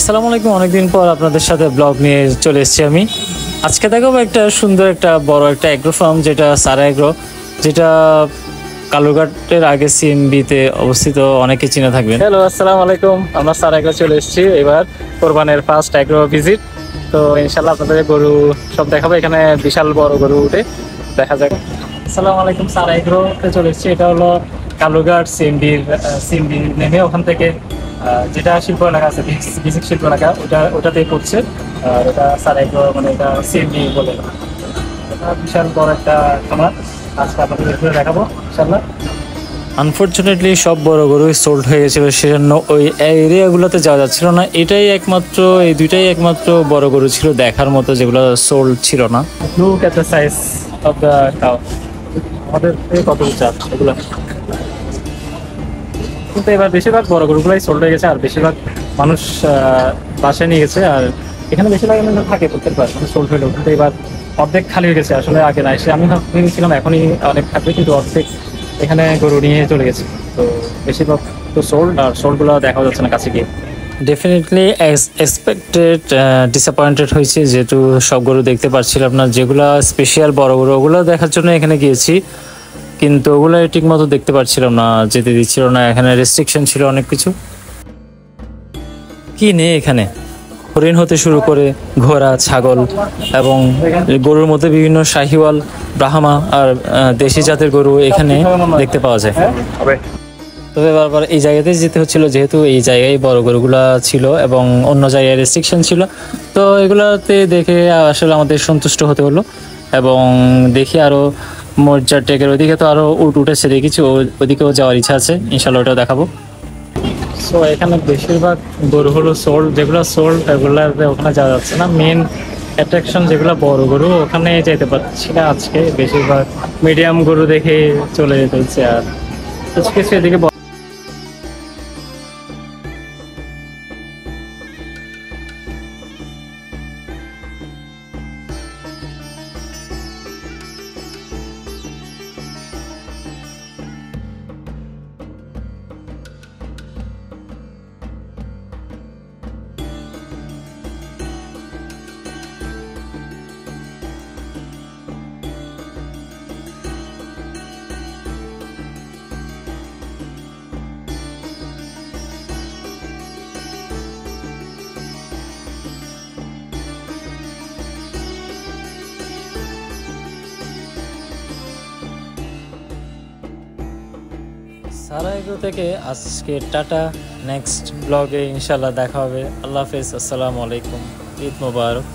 আসসালামু আলাইকুম। অনেকদিন পর আপনাদের সাথে ব্লগ নিয়ে চলে এসেছি আমি। আজকে দেখাবো একটা সুন্দর একটা বড় একটা অ্যাগ্রো ফার্ম, যেটা সারা অ্যাগ্রো, যেটা কালুরঘাটের আগে সিএমবিতে অবস্থিত। অনেকে চিনে থাকবেন। হ্যালো, আসসালামু আলাইকুম। আমরা সারা অ্যাগ্রো চলে এসেছি এবার কোরবানের ফার্স্ট অ্যাগ্রো ভিজিট। তো ইনশাল্লাহ আপনাদের গরু সব দেখাবো। এখানে বিশাল বড় গরু উঠে দেখা যাক। আসসালামু আলাইকুম। সারা অ্যাগ্রোতে চলে এসেছি। এটা হলো কালুরঘাট সিএমবি নেমে ওখান থেকে যেটা শিল্প এলাকা আছে, বেসিক শিল্প এলাকা, ওটাতেই পড়ছে। আর এটা সারা অ্যাগ্রো, মানে এটা সিএমবি বলে। এটা বিশাল বড় একটা খামার। আজকে আপনাদের ঘুরে দেখাবো ইনশাল্লাহ। আনফর্চুনেটলি সব বড় গরুই সোল্ড হয়ে গেছিলো, সেজন্য ওই এরিয়াগুলোতে যাওয়া যাচ্ছিল না। এই দুইটাই একমাত্র বড় গরু ছিল দেখার মতো, যেগুলো সোল্ড ছিল না। Look at the size of the cow. আমাদের কত উঁচা এগুলো, কিন্তু এবার বেশিরভাগ বড় গরুগুলাই সোল্ড হয়ে গেছে, আর বেশিরভাগ মানুষ বাসায় নিয়ে গেছে। আর এখানে বেশিরভাগ থাকে প্রত্যেকবার সোল্ড হলেও, কিন্তু এবার অর্ধেক খালি হয়ে গেছে। আসলে আগে না এসে আমি ভেবেছিলাম এখনই অনেক থাকবে, কিন্তু অর্ধেক এখানে গরু নিয়ে চলে গেছে। তো বেশিরভাগ তো সোল্ড, আর সোল্ডগুলো দেখা যাচ্ছে না কাছে গিয়ে। ডেফিনেটলি এক্সপেক্টেড ডিসঅ্যাপয়েন্টেড হয়েছে, যেহেতু সব গরু দেখতে পারছিলাম না। যেগুলো স্পেশাল বড় গরু ওগুলো দেখার জন্য এখানে গিয়েছি, কিন্তু ওগুলো ঠিক মতো দেখতে পারছিলাম না, যেতে দিচ্ছিল না। এখানে রেস্ট্রিকশন ছিল অনেক কিছু। কি নেই এখানে, হরিণ হতে শুরু করে ঘোড়া, ছাগল এবং গরুর মধ্যে বিভিন্ন শাহিওয়াল, ব্রাহ্মা আর দেশি জাতের গরু এখানে দেখতে পাওয়া যায়। তবে বারবার এই জায়গাতে যেতে হচ্ছিল, যেহেতু এই জায়গায় বড় গরুগুলা ছিল এবং অন্য জায়গায় রেস্ট্রিকশন ছিল। তো এগুলাতে দেখে আসলে আমাদের সন্তুষ্ট হতে হলো। এবং দেখি আরো মজ্জার টেকের ওইদিকে তো আরো উট উঠেছে দেখেছি, ওইদিকেও যাওয়ার ইচ্ছা আছে। ইনশাল্লাহ ওটাও দেখাবো। সো এখানে বেশিরভাগ গরু হলো সোল্ড, যেগুলো সোল্ড এগুলোতে ওখানে যাওয়া যাচ্ছে না। মেন অ্যাট্রাকশন যেগুলো বড় গরু, ওখানে যেতে পারছি না আজকে। বেশিরভাগ মিডিয়াম গরু দেখে চলে যেতে হচ্ছে। আর কিছু কিছু এদিকে সারা এগ্রো থেকে আজকে টাটা। নেক্সট ব্লগে ইনশাল্লাহ দেখা হবে। আল্লাহ হাফেজ, আসসালামু আলাইকুম, ঈদ মোবারক।